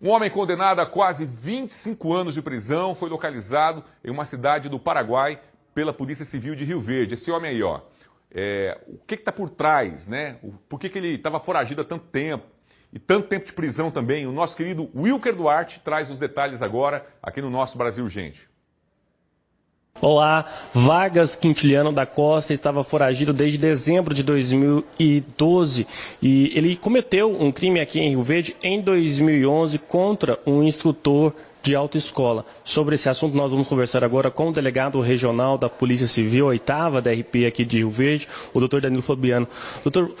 Um homem condenado a quase 25 anos de prisão foi localizado em uma cidade do Paraguai pela Polícia Civil de Rio Verde. Esse homem aí, ó, o que está por trás, né? Por que ele estava foragido há tanto tempo? E tanto tempo de prisão também. O nosso querido Wilker Duarte traz os detalhes agora aqui no nosso Brasil Gente. Olá, Vargas Quintiliano da Costa estava foragido desde dezembro de 2012 e ele cometeu um crime aqui em Rio Verde em 2011 contra um instrutor de autoescola. Sobre esse assunto nós vamos conversar agora com o delegado regional da Polícia Civil, 8ª DRP aqui de Rio Verde, o doutor Danilo Fabiano. Doutor,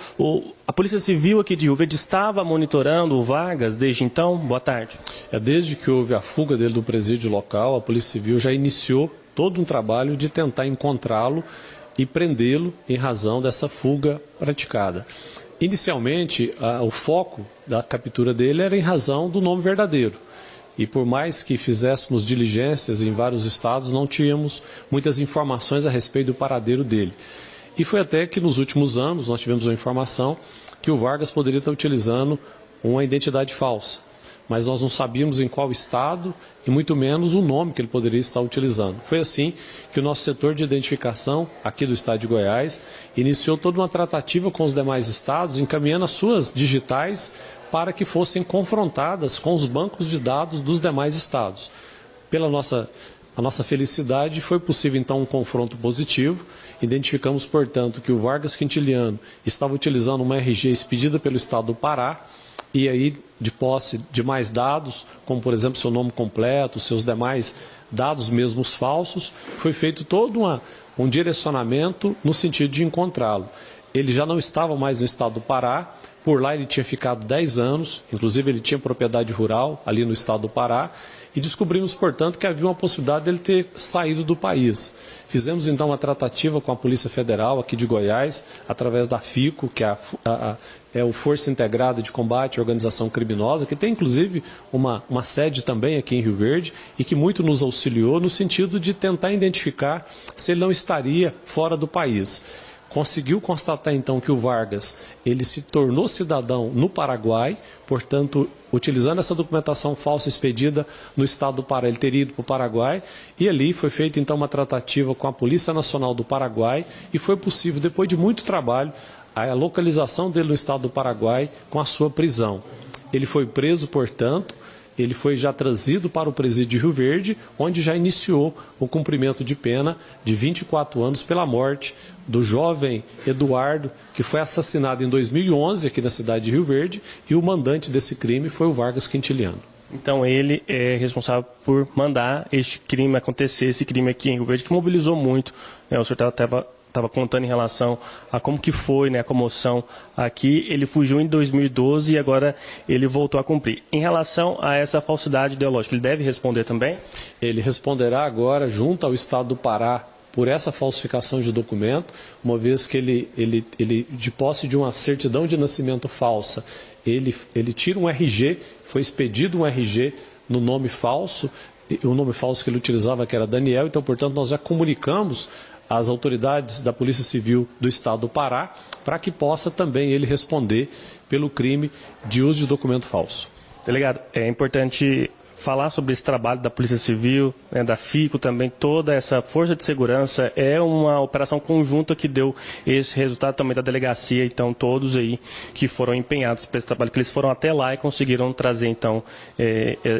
a Polícia Civil aqui de Rio Verde estava monitorando o Vargas desde então? Boa tarde. Desde que houve a fuga dele do presídio local, a Polícia Civil já iniciou todo um trabalho de tentar encontrá-lo e prendê-lo em razão dessa fuga praticada. Inicialmente, o foco da captura dele era em razão do nome verdadeiro. E por mais que fizéssemos diligências em vários estados, não tínhamos muitas informações a respeito do paradeiro dele. E foi até que nos últimos anos nós tivemos a informação que o Vargas poderia estar utilizando uma identidade falsa. Mas nós não sabíamos em qual estado e muito menos o nome que ele poderia estar utilizando. Foi assim que o nosso setor de identificação aqui do estado de Goiás iniciou toda uma tratativa com os demais estados, encaminhando as suas digitais para que fossem confrontadas com os bancos de dados dos demais estados. Pela a nossa felicidade, foi possível então um confronto positivo. Identificamos, portanto, que o Vargas Quintiliano estava utilizando uma RG expedida pelo estado do Pará, e aí, de posse de mais dados, como por exemplo seu nome completo, seus demais dados mesmos falsos, foi feito todo um direcionamento no sentido de encontrá-lo. Ele já não estava mais no estado do Pará, por lá ele tinha ficado 10 anos, inclusive ele tinha propriedade rural ali no estado do Pará, e descobrimos, portanto, que havia uma possibilidade dele ter saído do país. Fizemos então uma tratativa com a Polícia Federal aqui de Goiás, através da FICO, que é o Força Integrada de Combate à Organização Criminosa, que tem inclusive uma sede também aqui em Rio Verde e que muito nos auxiliou no sentido de tentar identificar se ele não estaria fora do país. Conseguiu constatar então que o Vargas ele se tornou cidadão no Paraguai, portanto, utilizando essa documentação falsa expedida no estado do Pará, ele teria ido para o Paraguai, e ali foi feita então uma tratativa com a Polícia Nacional do Paraguai e foi possível, depois de muito trabalho, a localização dele no estado do Paraguai com a sua prisão. Ele foi preso, portanto, ele foi já trazido para o presídio de Rio Verde, onde já iniciou o cumprimento de pena de 24 anos pela morte do jovem Eduardo, que foi assassinado em 2011 aqui na cidade de Rio Verde, e o mandante desse crime foi o Vargas Quintiliano. Então ele é responsável por mandar este crime acontecer, esse crime aqui em Rio Verde, que mobilizou muito, né? O senhor estava contando em relação a como que foi, né, a comoção aqui. Ele fugiu em 2012 e agora ele voltou a cumprir. Em relação a essa falsidade ideológica, ele deve responder também? Ele responderá agora junto ao estado do Pará por essa falsificação de documento, uma vez que ele de posse de uma certidão de nascimento falsa, ele tira um RG, foi expedido um RG no nome falso, o nome falso que ele utilizava que era Daniel, então, portanto, nós já comunicamos às autoridades da Polícia Civil do Estado do Pará para que possa também ele responder pelo crime de uso de documento falso. Delegado, é importante falar sobre esse trabalho da Polícia Civil, né, da FICO também, toda essa força de segurança, é uma operação conjunta que deu esse resultado também da delegacia, então todos aí que foram empenhados para esse trabalho, que eles foram até lá e conseguiram trazer então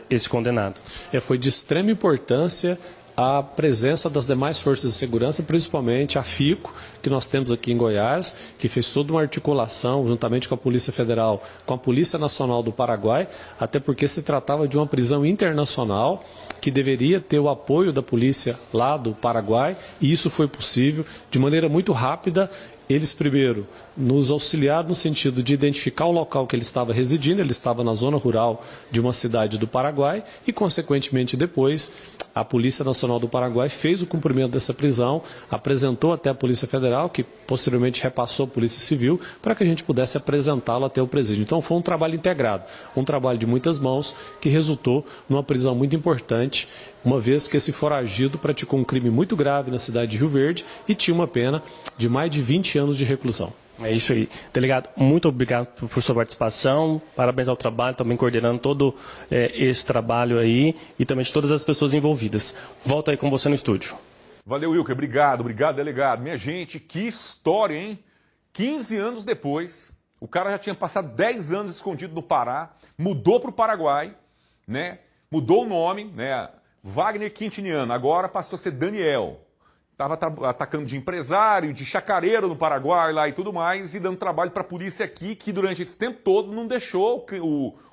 esse condenado. Foi de extrema importância a presença das demais forças de segurança, principalmente a FICO, que nós temos aqui em Goiás, que fez toda uma articulação juntamente com a Polícia Federal, com a Polícia Nacional do Paraguai, até porque se tratava de uma prisão internacional que deveria ter o apoio da polícia lá do Paraguai, e isso foi possível de maneira muito rápida. Eles primeiro nos auxiliaram no sentido de identificar o local que ele estava residindo, ele estava na zona rural de uma cidade do Paraguai e, consequentemente, depois a Polícia Nacional do Paraguai fez o cumprimento dessa prisão, apresentou até a Polícia Federal, que posteriormente repassou à Polícia Civil, para que a gente pudesse apresentá-lo até o presídio. Então foi um trabalho integrado, um trabalho de muitas mãos que resultou numa prisão muito importante, uma vez que esse foragido praticou um crime muito grave na cidade de Rio Verde e tinha uma pena de mais de 20 anos de reclusão. É isso aí. Delegado, muito obrigado por sua participação, parabéns ao trabalho, também coordenando todo esse trabalho aí e também de todas as pessoas envolvidas. Volto aí com você no estúdio. Valeu, Wilker, obrigado, delegado. Minha gente, que história, hein? 15 anos depois, o cara já tinha passado 10 anos escondido no Pará, mudou para o Paraguai, né? Mudou o nome, né? Wagner Quintiliano, agora passou a ser Daniel. Estava atacando de empresário, de chacareiro no Paraguai lá e tudo mais, e dando trabalho para a polícia aqui, que durante esse tempo todo não deixou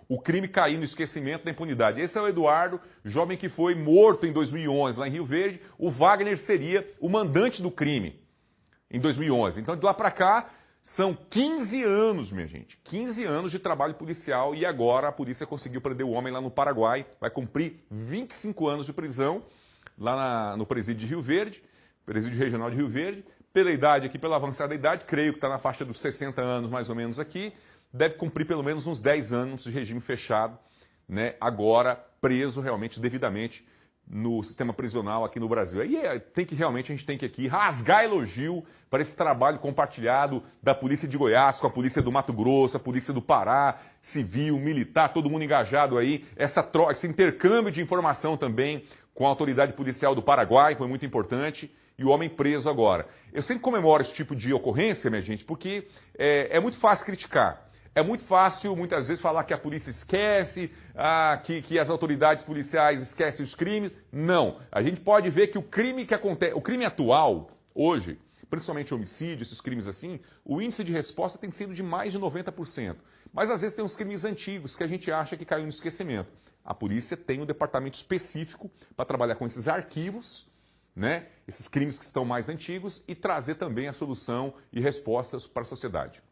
o crime cair no esquecimento da impunidade. Esse é o Eduardo, jovem que foi morto em 2011 lá em Rio Verde. O Wagner seria o mandante do crime em 2011. Então, de lá para cá, são 15 anos, minha gente. 15 anos de trabalho policial e agora a polícia conseguiu prender o homem lá no Paraguai. Vai cumprir 25 anos de prisão lá no presídio de Rio Verde, presídio regional de Rio Verde. Pela idade aqui, pela avançada idade, creio que está na faixa dos 60 anos mais ou menos aqui. Deve cumprir pelo menos uns 10 anos de regime fechado, né? Agora preso realmente devidamente no sistema prisional aqui no Brasil. Aí a gente tem que aqui rasgar elogio para esse trabalho compartilhado da Polícia de Goiás com a Polícia do Mato Grosso, a Polícia do Pará, civil, militar, todo mundo engajado aí. Esse intercâmbio de informação também com a autoridade policial do Paraguai foi muito importante. E o homem preso agora. Eu sempre comemoro esse tipo de ocorrência, minha gente, porque é muito fácil criticar. É muito fácil, muitas vezes, falar que a polícia esquece, que as autoridades policiais esquecem os crimes. Não. A gente pode ver que o crime que acontece, o crime atual, hoje, principalmente homicídio, esses crimes assim, o índice de resposta tem sido de mais de 90%. Mas às vezes tem uns crimes antigos que a gente acha que caiu no esquecimento. A polícia tem um departamento específico para trabalhar com esses arquivos, né? Esses crimes que estão mais antigos e trazer também a solução e respostas para a sociedade.